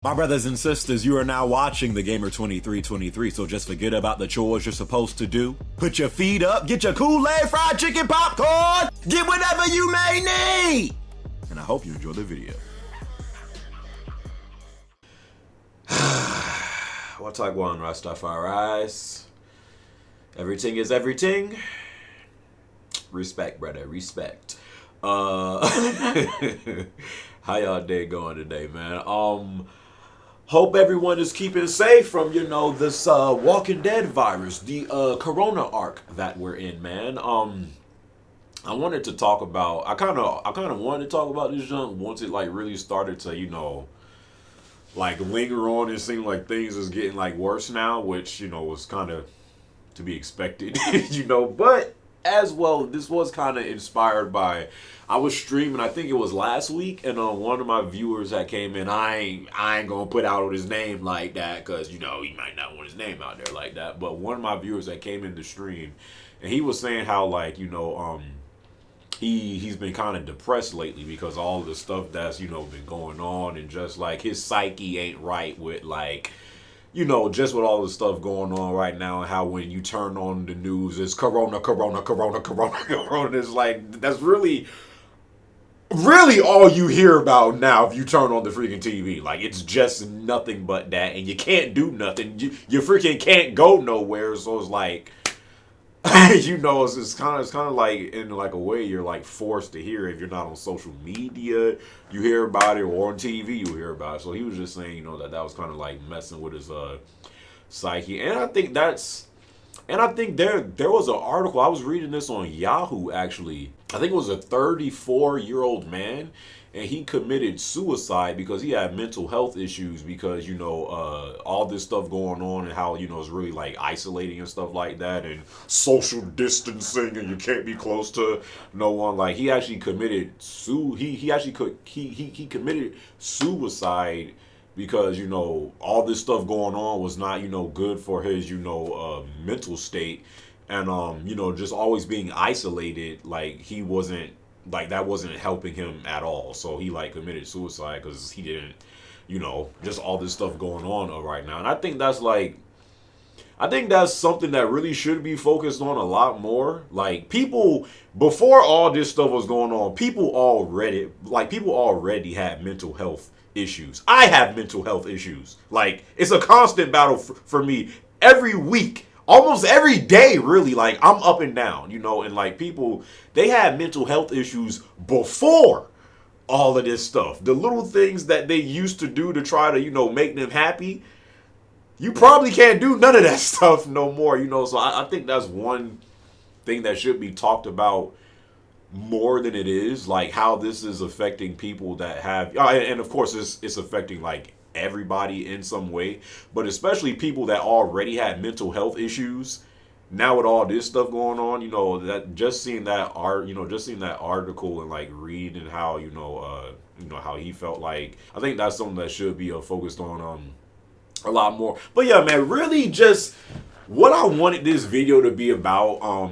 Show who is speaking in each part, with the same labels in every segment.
Speaker 1: My brothers and sisters, you are now watching the Gamer 2323, so just forget about the chores you're supposed to do. Put your feet up, get your Kool-Aid, fried chicken, popcorn, get whatever you may need! And I hope you enjoy the video. What's up, one Rastafari's? Everything is everything. Respect, brother, respect. How y'all day going today, man? Hope everyone is keeping safe from, this Walking Dead virus, the Corona arc that we're in, man. I wanted to talk about, I kind of wanted to talk about this junk once it really started to, linger on. It seemed like things is getting worse now, which, was kind of to be expected, but as well, this was kind of inspired by, I was streaming, I think it was last week, and one of my viewers that came in, I ain't gonna put out his name like that, because, he might not want his name out there like that, but one of my viewers that came in the stream, and he was saying how, he's been kind of depressed lately because all the stuff that's, been going on, and just, his psyche ain't right with, just with all the stuff going on right now, and how when you turn on the news, it's Corona. It's that's really all you hear about now if you turn on the freaking TV. It's just nothing but that, and you can't do nothing. You freaking can't go nowhere, so it's it's kind of like in a way you're forced to hear it. If you're not on social media, you hear about it, or on TV you hear about it. So he was just saying, that was kind of messing with his psyche. And I think there was an article, I was reading this on Yahoo actually. I think it was a 34-year-old man, and he committed suicide because he had mental health issues because, all this stuff going on, and how, it's really isolating and stuff like that, and social distancing, and you can't be close to no one. He actually committed he committed suicide because, all this stuff going on was not, good for his, mental state. And, just always being isolated, he wasn't, that wasn't helping him at all. So he, committed suicide because he didn't, just all this stuff going on right now. And I think that's, something that really should be focused on a lot more. People, before all this stuff was going on, people already had mental health issues. I have mental health issues. It's a constant battle for me every week. Almost every day, really. I'm up and down, and people, they had mental health issues before all of this stuff. The little things that they used to do to try to, make them happy, you probably can't do none of that stuff no more, So I think that's one thing that should be talked about more than it is, how this is affecting people that have, and of course it's affecting everybody in some way, but especially people that already had mental health issues. Now with all this stuff going on, that just seeing that article and reading how how he felt, I think that's something that should be focused on a lot more. But yeah, man, really just what I wanted this video to be about.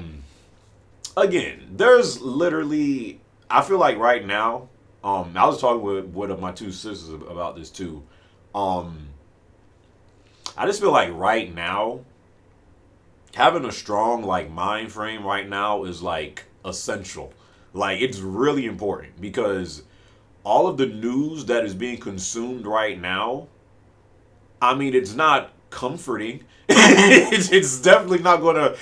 Speaker 1: Again, there's literally, I feel right now, I was talking with my two sisters about this too. I just feel right now, having a strong mind frame right now is essential. It's really important because all of the news that is being consumed right now, I mean, it's not comforting. it's definitely not gonna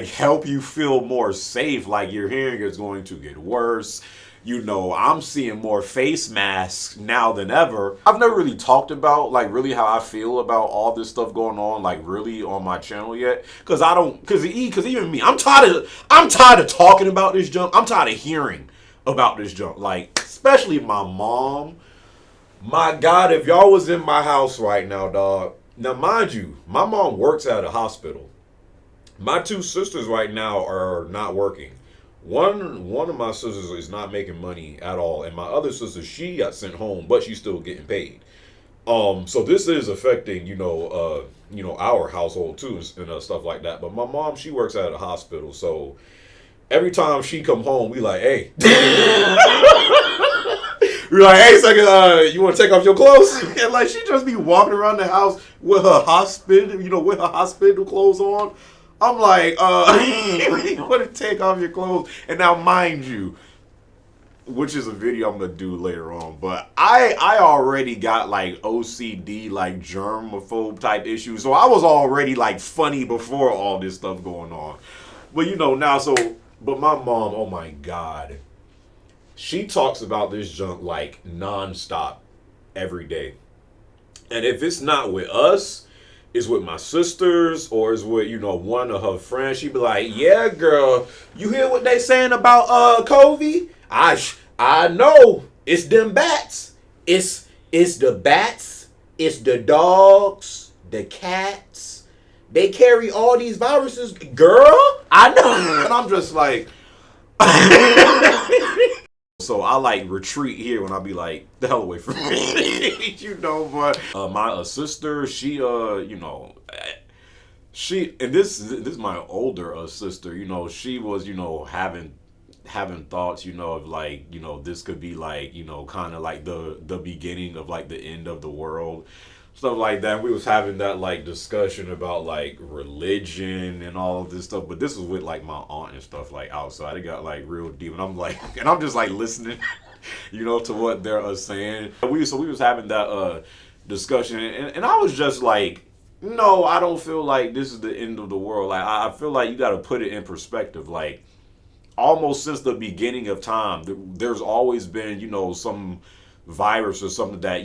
Speaker 1: help you feel more safe. Your hearing is going to get worse. I'm seeing more face masks now than ever. I've never really talked about really how I feel about all this stuff going on really on my channel yet, because even me, I'm tired of talking about this junk. I'm tired of hearing about this junk, especially my mom. My God, if y'all was in my house right now, dog. Now, mind you, my mom works at a hospital. My two sisters right now are not working. One of my sisters is not making money at all, and my other sister, she got sent home, but she's still getting paid. So this is affecting, our household too, and stuff like that. But my mom, she works at a hospital, so every time she come home, we hey. You're like, hey, second, you want to take off your clothes? And like, she just be walking around the house with her hospital, with her hospital clothes on. I'm like, you want to take off your clothes? And now, mind you, which is a video I'm gonna do later on, but I already got like OCD, like germaphobe type issues, so I was already like funny before all this stuff going on. But now, but my mom, oh my god, she talks about this junk like nonstop every day. And if it's not with us, it's with my sisters or it's with, one of her friends. She be like, yeah, girl, you hear what they saying about Covey? I know. It's them bats. It's the bats. It's the dogs. The cats. They carry all these viruses. Girl, I know. And I'm just like... So I like retreat here when I be like, the hell away from me, but my sister, she, she, and this is my older sister, she was, having thoughts, of like, this could be like, kind of like the beginning of like the end of the world. Stuff like that. We was having that like discussion about like religion and all of this stuff, but this was with like my aunt and stuff like outside. It got like real deep, and I'm like, and I'm just like listening, to what they're saying. We was having that discussion, and I was just like, no, I don't feel like this is the end of the world. Like I feel like you got to put it in perspective. Like almost since the beginning of time, there's always been some virus or something that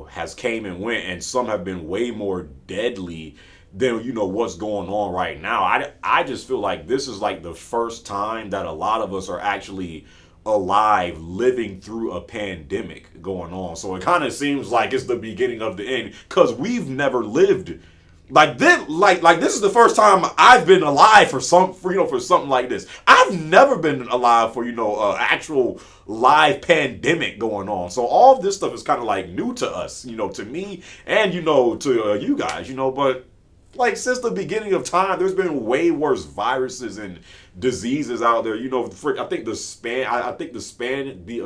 Speaker 1: has came and went, and some have been way more deadly than what's going on right now. I just feel like this is like the first time that a lot of us are actually alive living through a pandemic going on. So it kind of seems like it's the beginning of the end, because we've never lived like this. Like this is the first time I've been alive for something like this. I've never been alive for actual live pandemic going on. So all of this stuff is kind of like new to us, to me and to you guys, but like since the beginning of time, there's been way worse viruses and diseases out there. I think the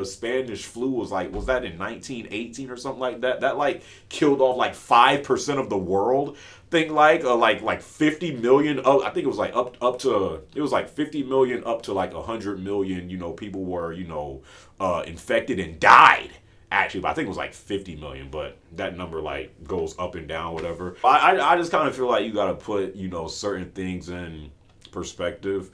Speaker 1: Spanish flu was that in 1918 or something like that? That like killed off like 5% of the world. Think like 50 million. Oh, I think it was like up to it was like 50 million up to like 100 million. People were infected and died. Actually, but I think it was like 50 million, but that number like goes up and down, whatever. I just kind of feel like you got to put, certain things in perspective.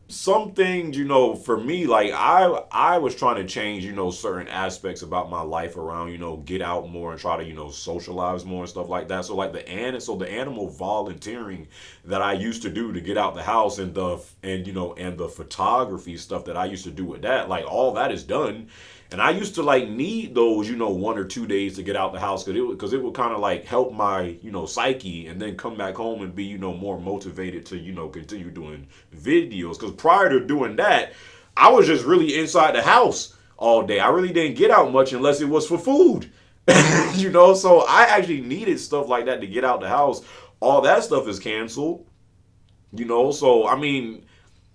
Speaker 1: Some things, for me, like I was trying to change, certain aspects about my life around, get out more and try to, socialize more and stuff like that. So like the animal volunteering that I used to do to get out the house and the photography stuff that I used to do with that, like all that is done. And I used to like need those, 1 or 2 days to get out the house because it would kind of like help my, psyche, and then come back home and be, more motivated to, continue doing videos. Because prior to doing that, I was just really inside the house all day. I really didn't get out much unless it was for food, So I actually needed stuff like that to get out the house. All that stuff is canceled, So I mean,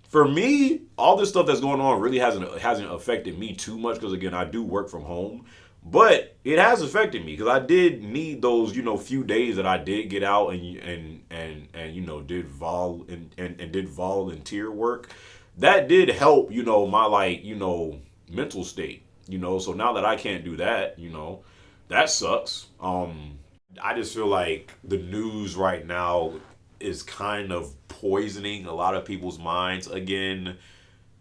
Speaker 1: for me, all this stuff that's going on really hasn't affected me too much because, again, I do work from home. But it has affected me because I did need those, few days that I did get out and did volunteer work. That did help, my like, mental state, So now that I can't do that, that sucks. I just feel like the news right now is kind of poisoning a lot of people's minds. Again,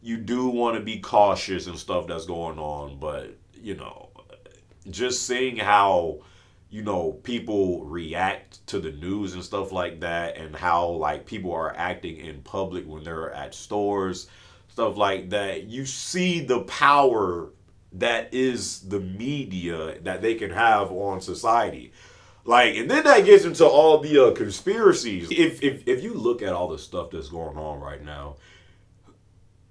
Speaker 1: you do want to be cautious and stuff that's going on, but just seeing how people react to the news and stuff like that, and how like people are acting in public when they're at stores, stuff like that, you see the power that is the media that they can have on society. Like, and then that gets into all the conspiracies. If you look at all the stuff that's going on right now,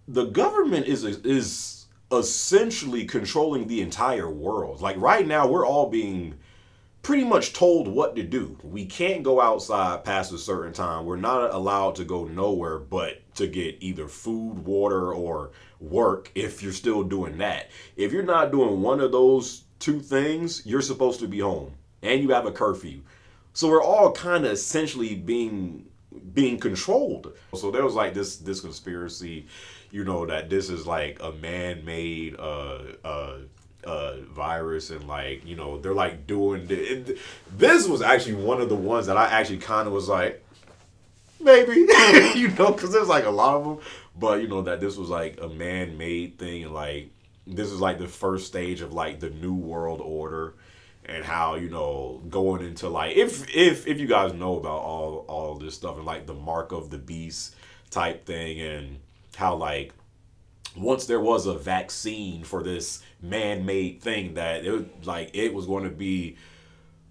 Speaker 1: the government is essentially controlling the entire world. Like right now, we're all being pretty much told what to do. We can't go outside past a certain time. We're not allowed to go nowhere but to get either food, water, or work if you're still doing that. If you're not doing one of those two things, you're supposed to be home. And you have a curfew. So we're all kind of essentially being controlled. So there was like this conspiracy, that this is like a man-made virus, and like they're like doing this was actually one of the ones that I actually kind of was like maybe because there's like a lot of them, but that this was like a man-made thing, and like this is like the first stage of like the new world order, and how going into like if you guys know about all this stuff, and like the mark of the beast type thing, and how like once there was a vaccine for this man-made thing, that it was going to be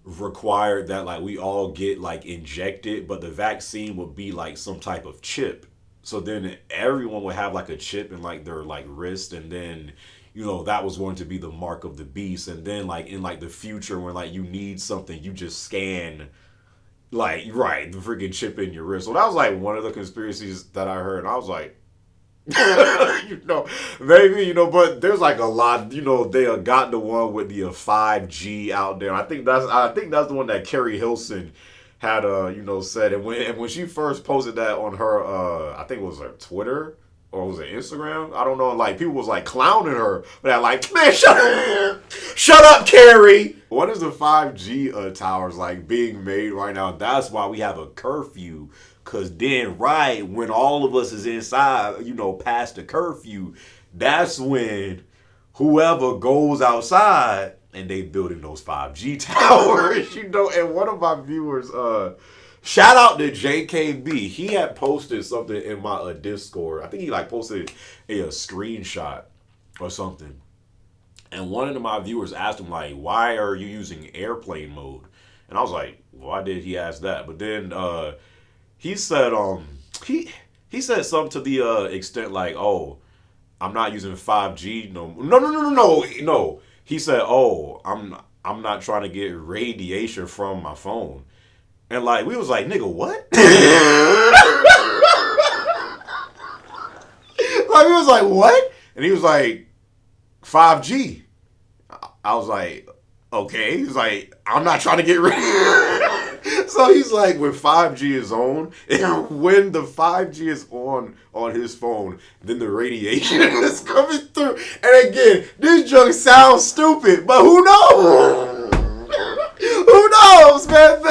Speaker 1: required that like we all get like injected, but the vaccine would be like some type of chip. So then everyone would have like a chip in like their like wrist, and then that was going to be the mark of the beast. And then like in like the future, when like you need something, you just scan like the freaking chip in your wrist. So that was like one of the conspiracies that I heard, and I was like maybe, but there's like a lot, they got the one with the 5G out there. I think that's the one that Carrie Hilson had said. And when she first posted that on her I think it was her Twitter or was it Instagram? I don't know. Like people was like clowning her, but they're like, man, shut up, Carrie. What is the 5G towers like being made right now? That's why we have a curfew. Cause then when all of us is inside, past the curfew, that's when whoever goes outside and they building those 5G towers, and one of my viewers, shout out to JKB. He had posted something in my Discord. I think he like posted a screenshot or something. And one of my viewers asked him like, why are you using airplane mode? And I was like, why did he ask that? But then he said he said something to the extent like, oh, I'm not using 5G no. He said, oh, I'm not trying to get radiation from my phone. And like we was like, nigga, what? Like we was like, what? And he was like, 5G. I was like, okay. He's like, I'm not trying to get So he's like, when 5G is on, and when the 5G is on his phone, then the radiation is coming through. And again, this joke sounds stupid, but who knows? Who knows, man?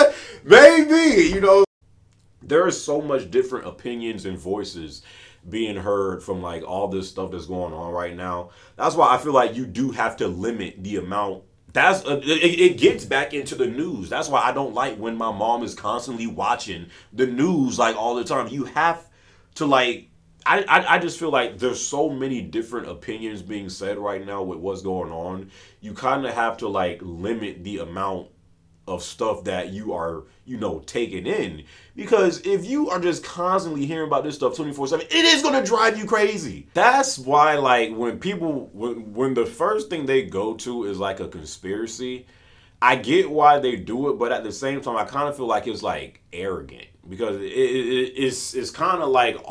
Speaker 1: Maybe, there is so much different opinions and voices being heard from like all this stuff that's going on right now. That's why I feel like you do have to limit the amount. It gets back into the news. That's why I don't like when my mom is constantly watching the news like all the time. You have to like, I just feel like there's so many different opinions being said right now with what's going on. You kind of have to like limit the amount of stuff that you are, taking in. Because if you are just constantly hearing about this stuff 24/7, it is going to drive you crazy. That's why, like, when the first thing they go to is like a conspiracy, I get why they do it, but at the same time, I kind of feel like it's like arrogant. Because it's kind of like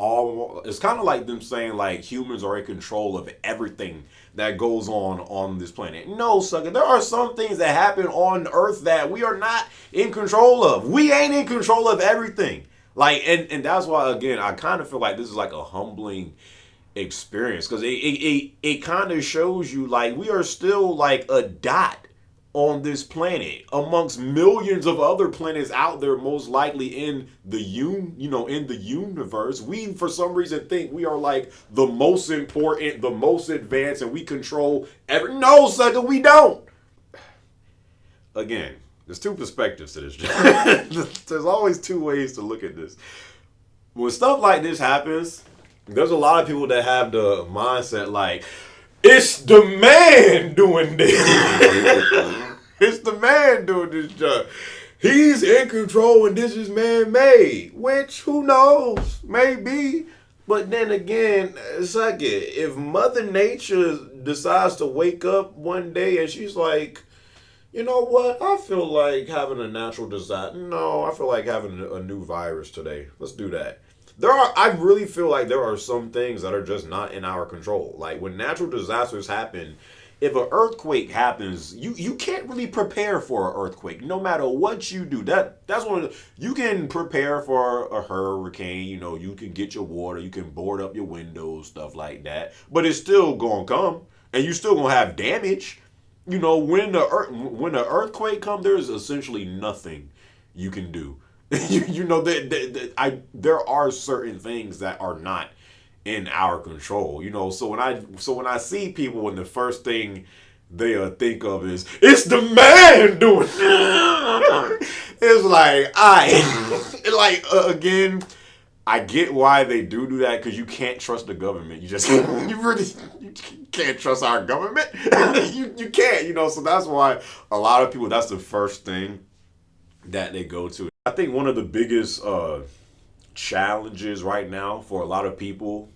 Speaker 1: them saying like humans are in control of everything that goes on this planet. No, sucker. There are some things that happen on Earth that we are not in control of. We ain't in control of everything. Like, and that's why, again, I kind of feel like this is like a humbling experience, because it kind of shows you like we are still like a dot on this planet amongst millions of other planets out there, most likely in the in the universe. We for some reason think we are like the most important, the most advanced, and we control no, sucker, we don't. Again, there's two perspectives to this. There's always two ways to look at this. When stuff like this happens, there's a lot of people that have the mindset like, it's the man doing this. It's the man doing this job. He's in control and this is man-made. Which, who knows? Maybe. But then again, if Mother Nature decides to wake up one day and she's like, You know what? I feel like having a natural disaster. No, I feel like having a new virus today. Let's do that. I really feel like there are some things that are just not in our control. Like when natural disasters happen, if an earthquake happens, you can't really prepare for an earthquake. No matter what you do, that's one of the, you can prepare for a hurricane. You know, you can get your water, you can board up your windows, stuff like that. But it's still gonna come, and you still gonna have damage. You know, when the earthquake comes, there's essentially nothing you can do. You know there are certain things that are not in our control. You know, so when I see people, and the first thing they think of is it's the man doing. It's like again. I get why they do that, because you can't trust the government. You just you can't trust our government. You can't, you know. So that's why a lot of people, that's the first thing that they go to. I think one of the biggest challenges right now for a lot of people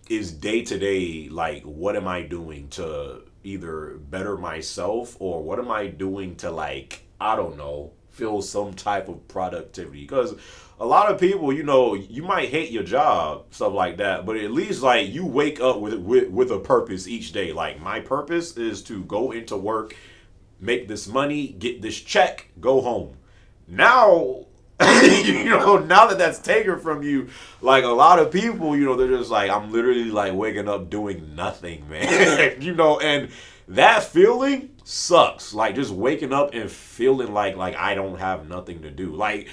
Speaker 1: is day to day. Like, what am I doing to either better myself, or what am I doing to, like, I don't know, feel some type of productivity? Because a lot of people, you know, you might hate your job, stuff like that, but at least, like, you wake up with a purpose each day. Like, my purpose is to go into work, make this money, get this check, go home. Now, you know, now that that's taken from you, like, a lot of people, you know, they're just like, I'm literally like waking up doing nothing, man. You know, and that feeling sucks. Like, just waking up and feeling like I don't have nothing to do. Like,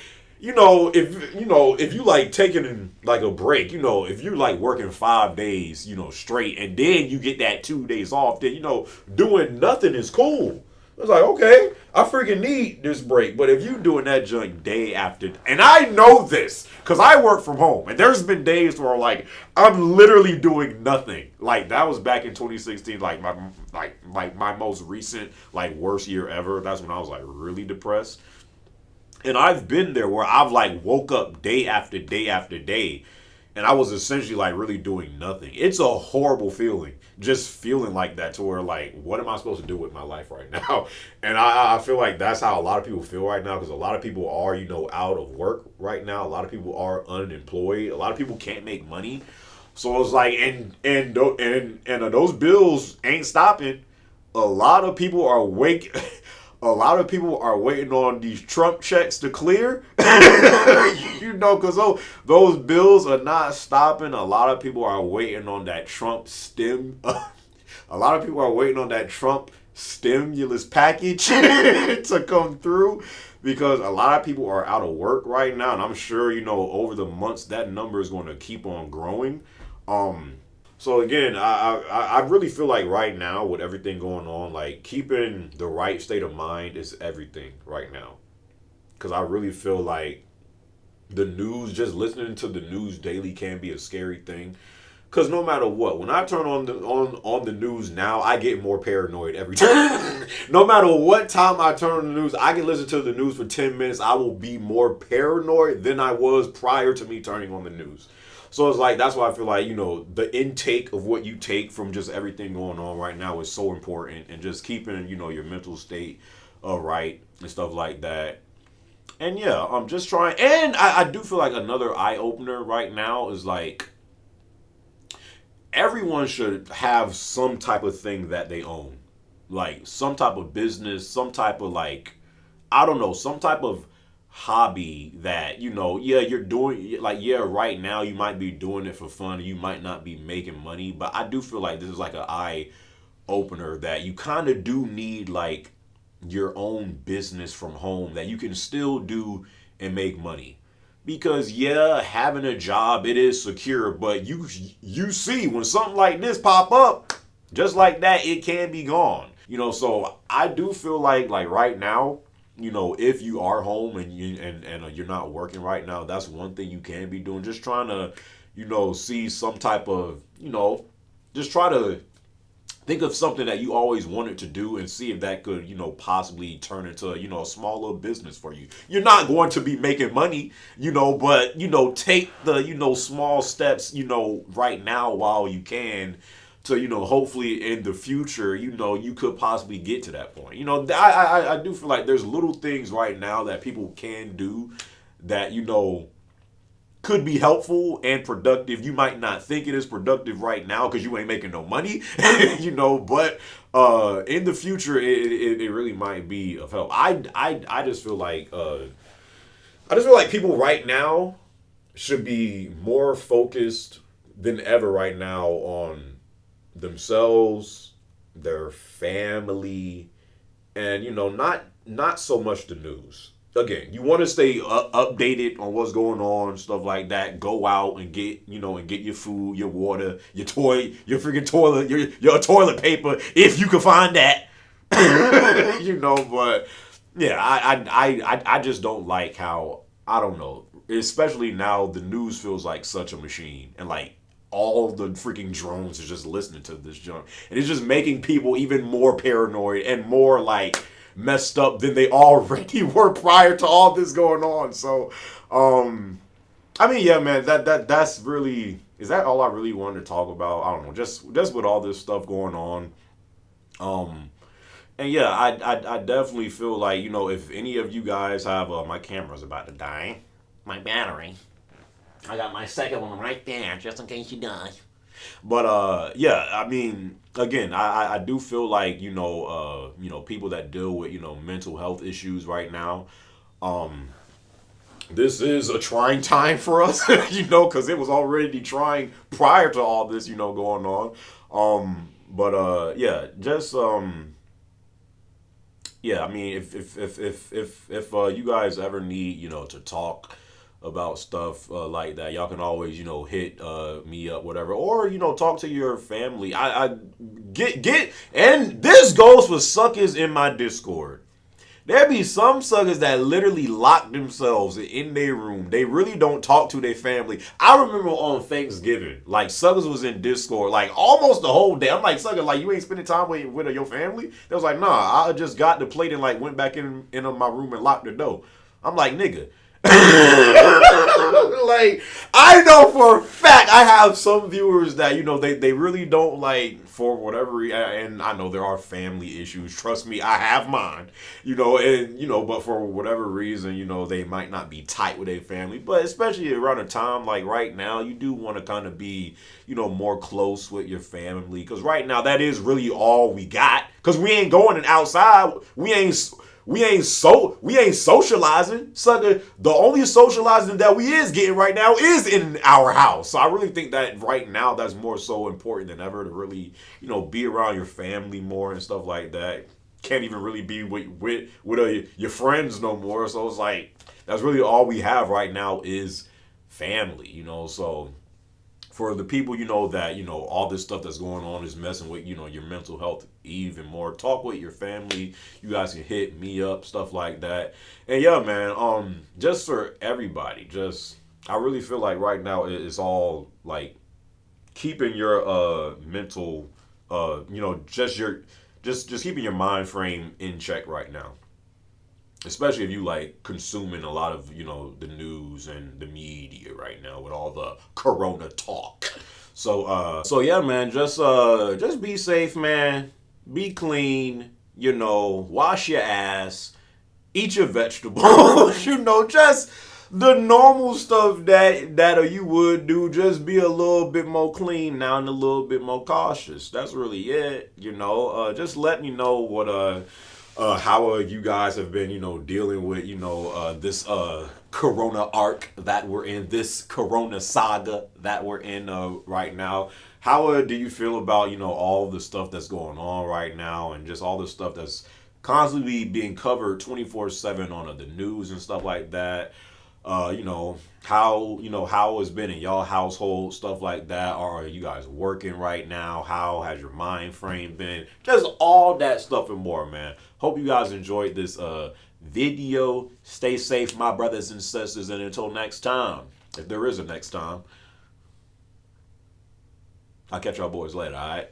Speaker 1: if you like taking like a break, you know, if you like working 5 days, you know, straight, and then you get that 2 days off, then, you know, doing nothing is cool. It's like, okay, I freaking need this break. But if you doing that junk day after, and I know this because I work from home, and there's been days where, like, I'm literally doing nothing. Like, that was back in 2016, like my most recent, like, worst year ever. That's when I was like really depressed. And I've been there where I've like woke up day after day after day, and I was essentially like really doing nothing. It's a horrible feeling, just feeling like that, to where, like, what am I supposed to do with my life right now? And I feel like that's how a lot of people feel right now, because a lot of people are, you know, out of work right now. A lot of people are unemployed. A lot of people can't make money. So it's like, and those bills ain't stopping. A lot of people are wake. A lot of people are waiting on these Trump checks to clear. You know, because those bills are not stopping. A lot of people are waiting on that Trump a lot of people are waiting on that Trump stimulus package to come through, because a lot of people are out of work right now. And I'm sure, you know, over the months, that number is going to keep on growing. So again, I really feel like right now, with everything going on, like, keeping the right state of mind is everything right now. Because I really feel like the news, just listening to the news daily, can be a scary thing. Because no matter what, when I turn on the news now, I get more paranoid every time. No matter what time I turn on the news, I can listen to the news for 10 minutes. I will be more paranoid than I was prior to me turning on the news. So it's like, that's why I feel like, you know, the intake of what you take from just everything going on right now is so important, and just keeping, you know, your mental state right and stuff like that. And yeah, I'm just trying. And I do feel like another eye opener right now is like, everyone should have some type of thing that they own, like some type of business, some type of, like, I don't know, some type of hobby that, you know, yeah, you're doing, like, yeah, right now you might be doing it for fun, you might not be making money, but I do feel like this is like an eye opener, that you kind of do need, like, your own business from home that you can still do and make money. Because yeah, having a job, it is secure, but you see when something like this pop up, just like that, it can be gone. You know, so I do feel like right now, you know, if you are home and you're not working right now, that's one thing you can be doing. Just trying to, you know, see some type of, you know, just try to think of something that you always wanted to do, and see if that could, you know, possibly turn into, you know, a small little business for you. You're not going to be making money, you know, but, you know, take the, you know, small steps, you know, right now while you can, to hopefully in the future you could possibly get to that point. I do feel like there's little things right now that people can do that could be helpful and productive. You might not think it is productive right now because you ain't making no money, but in the future it really might be of help. I just feel like people right now should be more focused than ever right now on themselves, their family, and not so much the news. Again, you want to stay updated on what's going on, stuff like that. Go out and get your food, your water, your your freaking toilet, your toilet paper if you can find that. But yeah, I just don't like how, I don't know, especially now the news feels like such a machine, and like all the freaking drones are just listening to this junk, and it's just making people even more paranoid and more like messed up than they already were prior to all this going on. So I mean, yeah, man, that's really, is that all I really wanted to talk about? I don't know, just with all this stuff going on. And yeah, I definitely feel like, if any of you guys have my camera's about to die, my battery, I got my second one right there, just in case you die. But yeah, I mean, again, I do feel like people that deal with mental health issues right now, this is a trying time for us, because it was already trying prior to all this going on. But yeah, just yeah, I mean, if you guys ever need to talk about stuff like that, y'all can always hit me up, whatever, or talk to your family. I get and this goes for suckers in my Discord. There be some suckers that literally lock themselves in their room. They really don't talk to their family. I remember on Thanksgiving, like, suckers was in Discord like almost the whole day. I'm like, sucker, like, you ain't spending time with your family? They was like, nah, I just got the plate and like went back in my room and locked the door. I'm like, nigga. Like, I know for a fact I have some viewers that they really don't, like, for whatever, and I know there are family issues, trust me, I have mine, and but for whatever reason they might not be tight with their family, but especially around a time like right now, you do want to kind of be more close with your family, because right now that is really all we got, because we ain't going outside, we ain't socializing. Sucker, the only socializing that we is getting right now is in our house. So I really think that right now that's more so important than ever to really, be around your family more and stuff like that. Can't even really be with your friends no more. So it's like that's really all we have right now is family. So for the people that all this stuff that's going on is messing with your mental health even more, talk with your family. You guys can hit me up, stuff like that. And yeah, man, just for everybody, I really feel like right now it's all like keeping your mental just keeping your mind frame in check right now, especially if you like consuming a lot of the news and the media right now with all the corona talk. So yeah, man, just be safe, man. Be clean, wash your ass, eat your vegetables, just the normal stuff that you would do. Just be a little bit more clean now and a little bit more cautious. That's really it. Just let me know what how you guys have been, dealing with, this Corona arc that we're in, this Corona saga that we're in right now. How do you feel about, all the stuff that's going on right now and just all the stuff that's constantly being covered 24/7 on the news and stuff like that? How it's been in y'all household, stuff like that. Are you guys working right now? How has your mind frame been? Just all that stuff and more, man. Hope you guys enjoyed this video. Stay safe, my brothers and sisters, and until next time, if there is a next time, I'll catch y'all boys later, all right?